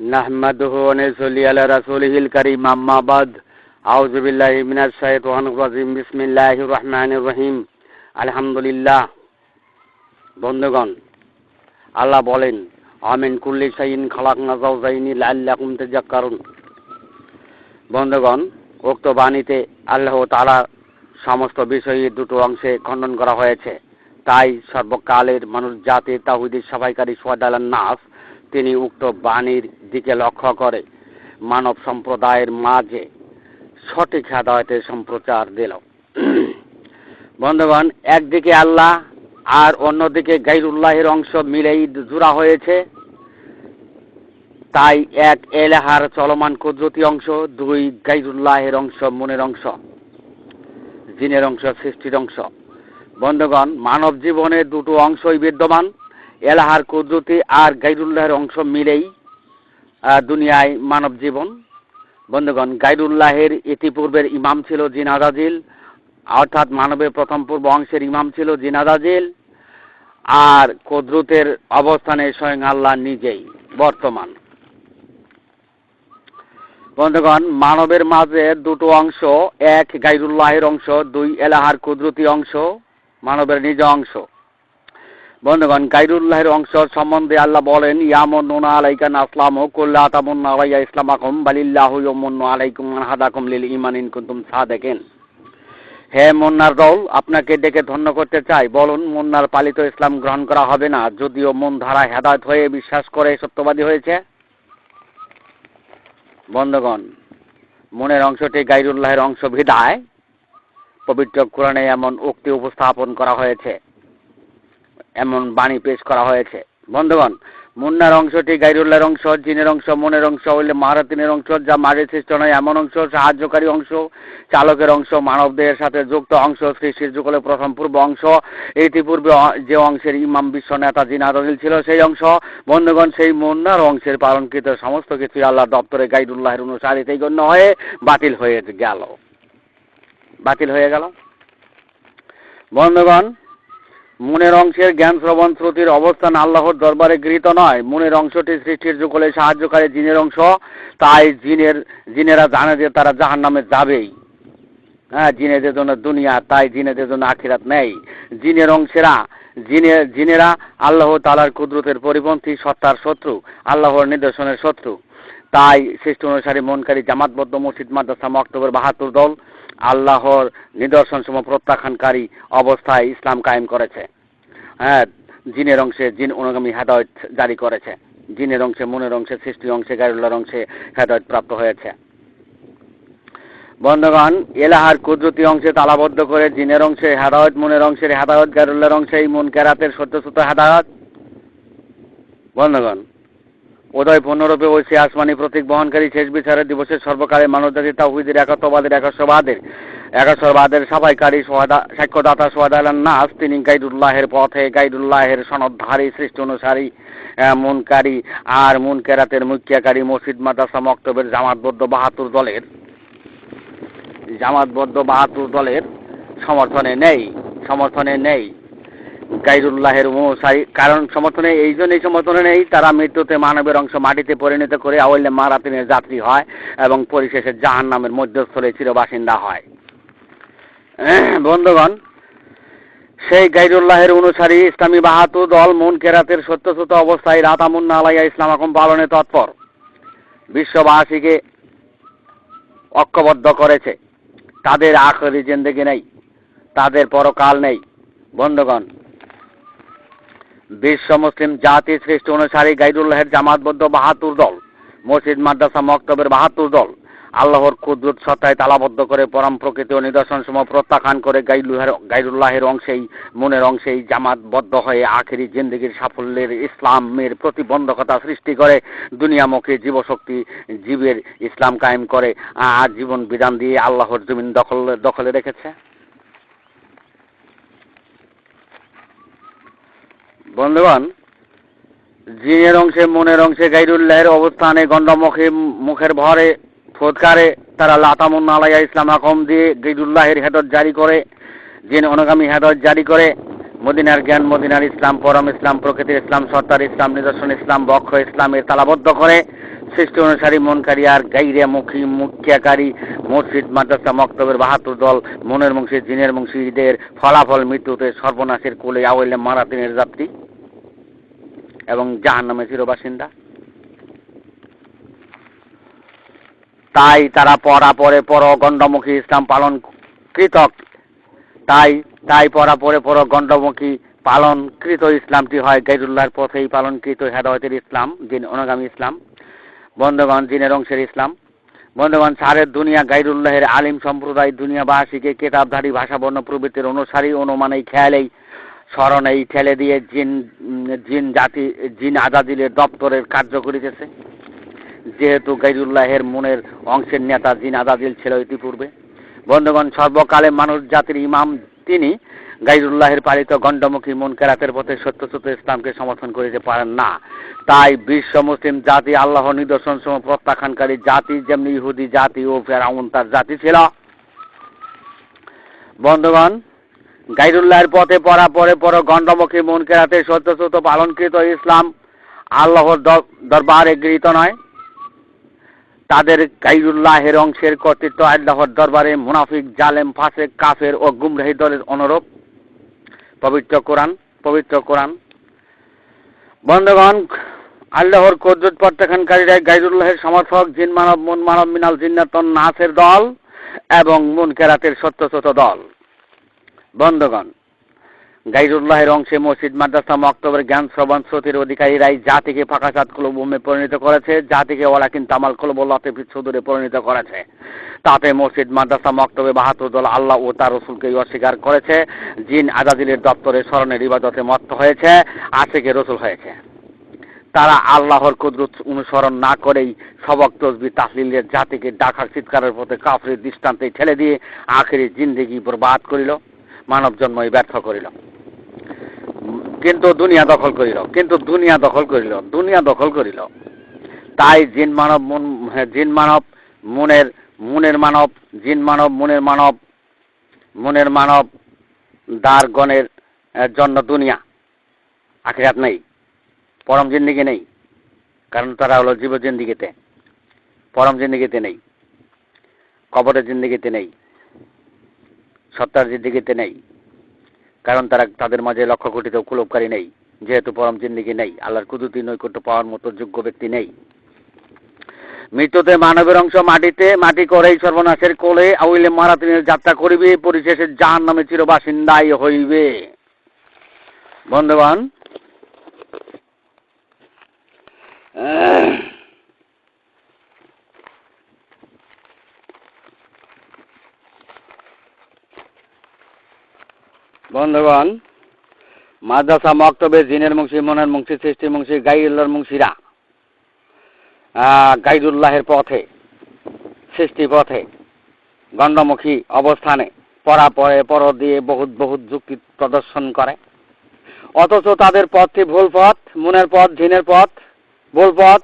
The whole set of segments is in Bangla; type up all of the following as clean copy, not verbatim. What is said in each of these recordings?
নাহমাদুহু ওয়া নুসাল্লি আলা রাসূলিহিল কারীম আম্মা বাদ আউযু বিল্লাহি মিনাশ শাইতানির রাজিম বিসমিল্লাহির রহমানির রহিম আলহামদুলিল্লাহ। বন্ধুগণ, আল্লাহ বলেন আমিন কুল্লি শাইইন খালাকনা যাওজাইনি লাআল্লাকুম তাযাক্কারুন। বন্ধুগণ, উক্ত বাণীতে আল্লাহ তাআলা সমস্ত বিষয়ে দুটো অংশে খণ্ডন করা হয়েছে। তাই সর্বকালের মানুষ জাতির তাওহীদের সাফাইকারী সোয়াদালান নাস তিনি উক্ত বাণীর দিকে লক্ষ্য করে মানব সম্প্রদায়ের মাঝে সঠিক হেদায়েতের সম্প্রচার দিল। বন্ধুগণ, একদিকে আল্লাহ আর অন্যদিকে গায়রুল্লাহের অংশ মিলেই জোড়া হয়েছে। তাই এক এলাহার চলমান কুদরতি অংশ, দুই গায়রুল্লাহের অংশ মনের অংশ, জিনের অংশ সৃষ্টির অংশ। বন্ধুগণ, মানব জীবনে দুটো অংশই বিদ্যমান, এলাহার কুদরতি আর গায়রুল্লাহের অংশ মিলেই দুনিয়ায় মানব জীবন। বন্ধুগণ, গায়রুল্লাহের ইতিপূর্বের ইমাম ছিল জিন আজাজিল, অর্থাৎ মানবের প্রথম পূর্ব অংশের ইমাম ছিল জিন আজাজিল, আর কুদরতের অবস্থানে স্বয়ং আল্লাহ নিজেই বর্তমান। বন্ধুগণ, মানবের মাঝে দুটো অংশ, এক গায়রুল্লাহের অংশ, দুই এলাহার কুদরতি অংশ, মানবের নিজ অংশ। বন্ধুগণ, গায়রুল্লাহের অংশ সম্বন্ধে আল্লাহ বলেন ইয়ামুন্নুনা আলাইকা আসলামু কুল লা তামুন্নু আলাইয়া ইসলামাকুম বালিল্লাহু ইয়ামুন্নু আলাইকুম আন হাদাকুম লিল ঈমান ইন কুনতুম সাদিকিন। হে মুন্নার দল, আপনাকে ডেকে ধন্য করতে চাই, বলুন মুন্নার পালিত ইসলাম গ্রহণ করা হবে না যদিও মন ধারা হেদায়েত হয়ে বিশ্বাস করে সত্যবাদী হয়েছে। বন্ধুগণ, মনের অংশটি গায়রুল্লাহের অংশ বিধায় পবিত্র কোরআনে এমন উক্তি উপস্থাপন করা হয়েছে, এমন বাণী পেশ করা হয়েছে। বন্ধুগণ, মুন্নার অংশটি গায়রুল্লাহের অংশ, জিনের অংশ মনের অংশ হইলে মারাতিনের অংশ, যা মাঝে সৃষ্ট নয় এমন অংশ, সাহায্যকারী অংশ, চালকের অংশ, মানবদের সাথে যুক্ত অংশ, সৃষ্টির যুগলে প্রথম পূর্ব অংশ, ইতিপূর্বে যে অংশের ইমাম বিশ্ব নেতা জিন আজাজিল ছিল সেই অংশ। বন্ধুগণ, সেই মুন্নার অংশের পালনকৃত সমস্ত কিছু আল্লাহর দপ্তরে গায়রুল্লাহের অনুসারীতেই গণ্য হয়ে বাতিল হয়ে গেল। বন্ধুগণ, মনের অংশের জ্ঞান শ্রবণ শ্রুতির অবস্থান আল্লাহর দরবারে গৃহীত নয়। মনের অংশটি সৃষ্টির যুগলে সাহায্যকারী জিনের অংশ, তাই জিনেরা জানে যে তারা জাহান্নামে যাবেই। জিনেদের জন্য দুনিয়া, তাই জিনেদের জন্য আখিরাত নেই। জিনেরা আল্লাহ তাআলার কুদরতের পরিপন্থী, সত্তার শত্রু, আল্লাহর নিদর্শনের শত্রু। তাই সৃষ্টি অনুসারী মনকারী জামাতবদ্ধ মসজিদ মাদ্রাসা মক্তবের ৭২ দল আল্লাহর নিদর্শনসমূহ প্রত্যাখ্যানকারী অবস্থায় ইসলাম কায়েম করেছে। জিনের অংশে জিন অনুগামী হেদায়েত জারি করেছে, জিনের অংশে মনের অংশে সৃষ্টি অংশে গায়রুল্লাহর অংশে হেদায়েত প্রাপ্ত হয়েছে। বন্ধুগণ, এলাহার কুদরতি অংশে তালাবদ্ধ করে জিনের অংশে হেদায়েত, মনের অংশের হেদায়েত, গায়রুল্লাহর অংশে মন কেরাতের সত্যসূত হেদায়েত। বন্ধুগণ, উদয় পূর্ণরূপে ঐশী আসমানি প্রতীক বহনকারী শেষ বিচারের দিবসের সর্বকালে মানবজাতির তাওহীদের একাত্মবাদের সাফাইকারী সাক্ষ্যদাতা সোয়াদালান নাস, তিনি গায়রুল্লাহের পথে গায়রুল্লাহের সনদধারী, সৃষ্টি অনুসারী মুনকারী আর মুনকেরাতের মুক্তিয়াকারী মসজিদ মাদ্রাসা মক্তবের জামাতবদ্ধ ৭২ দলের সমর্থনে নেই গায়রুল্লাহের অনুসারী। কারণ এই জন্যই সমর্থনে নেই, তারা মৃত্যুতে মানবের অংশ মাটিতে পরিণত করে আওয়ালে মারাতিনের যাত্রী হয় এবং পরিশেষে জাহান্নামের মধ্যস্থলে চিরবাসিন্দা হয়। বন্ধুগণ, সেই গায়রুল্লাহের অনুসারী ইসলামী ৭২ দল মন কেরাতের সত্যসূত অবস্থায় লা তামুন্নু আলাইয়া ইসলামাকুম পালনে তৎপর, বিশ্ববাসীকে ঐক্যবদ্ধ করেছে। তাদের আখিরি জিন্দেগি নেই, তাদের পরকাল নেই। বন্ধুগণ, বিশ্ব মুসলিম জাতি সৃষ্টি অনুসারী গায়রুল্লাহের জামাতবদ্ধ ৭২ দল, মসজিদ মাদ্রাসা মক্তবের ৭২ দল আল্লাহর কুদরত সত্তায় তালাবদ্ধ করে পরম প্রকৃতি ও নিদর্শনসমূহ প্রত্যাখ্যান করে গায়রুল্লাহের অংশেই মনের অংশেই জামাতবদ্ধ হয়ে আখিরি জিন্দেগির সাফল্যের ইসলামের প্রতিবন্ধকতা সৃষ্টি করে দুনিয়ামুখী জীবের ইসলাম কায়েম করে জীবন বিধান দিয়ে আল্লাহর জমিন দখলে রেখেছে। বন্ধুগণ, জিনের অংশে মনের অংশে গায়রুল্লাহের অবস্থানে গণ্ডমুখী মুখের ভরে ফোদকারে তারা লা তামুন্নু আলাইয়া ইসলামাকুম দিয়ে গায়রুল্লাহের হেদায়েত জারি করে, জিন অনুগামী হেদায়েত জারি করে, মদিনার জ্ঞান, মদিনার ইসলাম, পরম ইসলাম, প্রকৃতির ইসলাম, সত্তার ইসলাম, নিদর্শন ইসলাম, বক্ষ ইসলামের তালাবদ্ধ করে সৃষ্টি অনুসারী মনকারী আর গাইরিয়ামুখী মুখ্যাকারী মসজিদ মাদ্রাসা মক্তবের 72 দল মনের মুংশী জিনের মুংশীদের ফলাফল মৃত্যুতে সর্বনাশের কোলে আওয়াইলে মারা দিনের যাত্রী এবং জাহান্নামে চিরবাসিন্দা। তাই তারা পরে গণ্ডমুখী ইসলাম পালন কৃতক তাই পরে গণ্ডমুখী পালনকৃত ইসলামটি হয় গাইরুল্লাহর পথেই পালনকৃত হেদায়েতের ইসলাম, জিন অনুগামী ইসলাম। বন্ধুগণ, জিনের অংশের ইসলাম। বন্ধুগণ, সারের দুনিয়া গাইরুল্লাহের আলিম সম্প্রদায় দুনিয়াবাসীকে কেতাবধারী ভাষাবর্ণ প্রবৃত্তির অনুসারী অনুমানেই খেয়ালেই স্মরণেই ঠেলে দিয়ে জিন আজাদিলের দপ্তরের কার্য করিতেছে। যেহেতু গাইরুল্লাহের মনের অংশের নেতা জিন আজাদিল ছিল ইতিপূর্বে। বন্ধুগণ, সর্বকালে মানুষ জাতির ইমাম তিনি গাইরুল্লাহের পালিত গণ্ডমুখী মুনকারাতের পথে সত্যচ্যুত ইসলামকে সমর্থন করিতে পারেন না। তাই বিশ্ব মুসলিম জাতি আল্লাহর নিদর্শন সমূহ প্রত্যাখ্যানকারী জাতি, যেমনি ইহুদি জাতি ও ফেরাউন তার জাতি ছিল। বন্ধুগণ, গাইরুল্লাহের পথে পর গণ্ডমুখী মুনকারাতের সত্যচ্যুত পালনকৃত ইসলাম আল্লাহর দরবারে গৃহীত নয়। তাদের গাইরুল্লাহের অংশের কর্তৃত্ব আল্লাহর দরবারে মুনাফিক, জালেম, ফাসেক, কাফের ও গুমরাহী দলের অনুরূপ। পবিত্র কোরআন। বন্ধুগণ, আল্লাহর কুদরত প্রত্যাখ্যানকারীরা গাইরুল্লাহের সমর্থক জিন মানব, মুন মানব, মিনাল জিন্নাতন নাসের দল এবং মুনকারাতের সত্যচ্যুত দল। বন্ধুগণ, গাইরুল্লাহের অংশে মসজিদ মাদ্রাসা মক্তবের জ্ঞান শ্রবণ শ্রুতির অধিকারীরাই জাতিকে ফাঁকাসাত কুলুবুমে পরিণত করেছে, জাতিকে ওয়ালাকিন তামাল কুলুবুল্লাতে সুদূরে পরিণত করেছে। তাতে মসজিদ মাদ্রাসা মক্তবে 72 দল আল্লাহ ও তার রসুলকে অস্বীকার করেছে, জিন আজাদিলের দপ্তরে স্মরণের ইবাদতে মত্ত হয়েছে, আশিকে রসুল হয়েছে। তারা আল্লাহর কুদরত অনুসরণ না করেই সবক তসবিহ তাহলিলের জাতিকে ডাকার চিৎকারের পথে কাফিরের দৃষ্টান্তে ঠেলে দিয়ে আখিরি জিন্দেগি বরবাদ করিল, মানব জন্মই ব্যর্থ করিল। কিন্তু দুনিয়া দখল করিল। তাই জিন মানব মুনের মানব দারগণের জন্য দুনিয়া, আখিরাত নেই, পরম জিন্দেগি নেই। কারণ তারা হলো জীব জিন্দেগিতে, পরম জিন্দেগিতে নেই, কবরের জিন্দেগিতে নেই, সত্তার জিন্দেগিতে নেই। কারণ তাদের মাঝে লক্ষ কোটিতেও কুলুপকারী নেই। যেহেতু পরম জিন্দেগি নেই, আল্লাহর কুদরতি নৈকট্য পাওয়ার মতো যোগ্য ব্যক্তি নেই। মৃত্যুতে মানবের অংশ মাটি করেই সর্বনাশের কোলে আউইলে মারাতিনের যাত্রা করিবে, পরিশেষে জাহান্নামে চিরবাসিন্দাই হইবে। বন্ধুগণ, মাদ্রাসা মক্তবে জিনের মুংশী, মনের মুংশী, সৃষ্টির মুংশী, গাইরুল্লাহর মুংশীরা গাইরুল্লাহের পথে, সৃষ্টি পথে গণ্ডমুখী অবস্থানে পর দিয়ে বহুত যুক্তি প্রদর্শন করে। অথচ তাদের পথটি ভুল পথ, মনের পথ, জিনের পথ, ভুল পথ,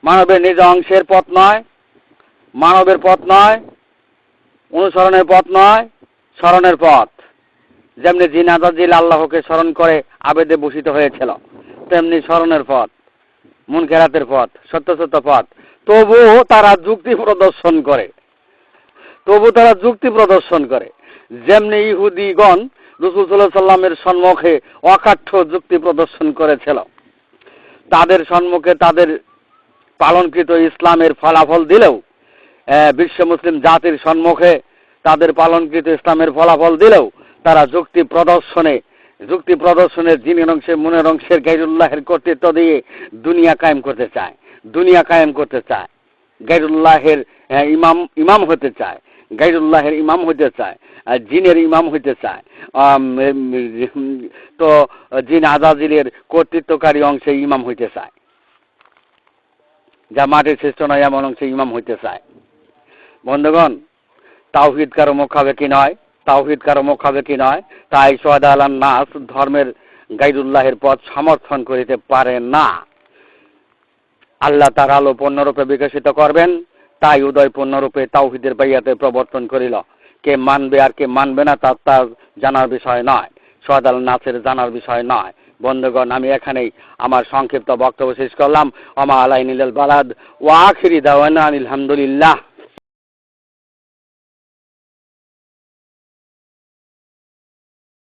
মানবের নিজ অংশের পথ নয়, মানবের পথ নয়, অনুসরণের পথ নয়, স্মরণের পথ। যেমনি জিন আজাদিল আল্লাহকে স্মরণ করে আবেদে ভূষিত হয়েছিল, তেমনি স্মরণের পথ, মুনকারাতের পথ, সত্যসত্য পথ। তবুও তারা যুক্তি প্রদর্শন করে। যেমনি ইহুদিগণ রাসূল সাল্লাল্লাহু আলাইহি সাল্লামের সম্মুখে অকাঠ্য যুক্তি প্রদর্শন করেছিল, তাদের সম্মুখে তাদের পালনকৃত ইসলামের ফলাফল দিলেও, বিশ্ব মুসলিম জাতির সম্মুখে তাদের পালনকৃত ইসলামের ফলাফল দিলেও তারা যুক্তি প্রদর্শনের জিনের অংশে, মনের অংশের গাইরুল্লাহের কর্তৃত্ব দিয়ে দুনিয়া কায়েম করতে চায়, গাইরুল্লাহের ইমাম হতে চায়, গাইরুল্লাহের ইমাম হতে চায়, জিনের ইমাম হতে চায়। তো জিন আজাজিলের কর্তৃত্বকারী অংশে ইমাম হইতে চায়, যা মাটির সৃষ্ট নয় এমন অংশে ইমাম হইতে চায়। বন্ধুগণ, তাওহীদ কারো মুখাপেক্ষী নয়। তাই সোহাদা আলান নাস ধর্মের গাইরুল্লাহের পথ সমর্থন করিতে পারে না। আল্লাহ তার আলো পূর্ণরূপে বিকশিত করবেন, তাই উদয় পূর্ণরূপে তাওহীদের বাইয়াতে প্রবর্তন করিল। কে মানবে আর কে মানবে না তার জানার বিষয় নয়, সোহাদা আলান নাসের জানার বিষয় নয়, বন্ধুগণ, আমি এখানেই আমার সংক্ষিপ্ত বক্তব্য শেষ করলাম। ওমা আলাইনিল বালাদ ওয়া আখিরি দাওয়ানা আলহামদুলিল্লাহ।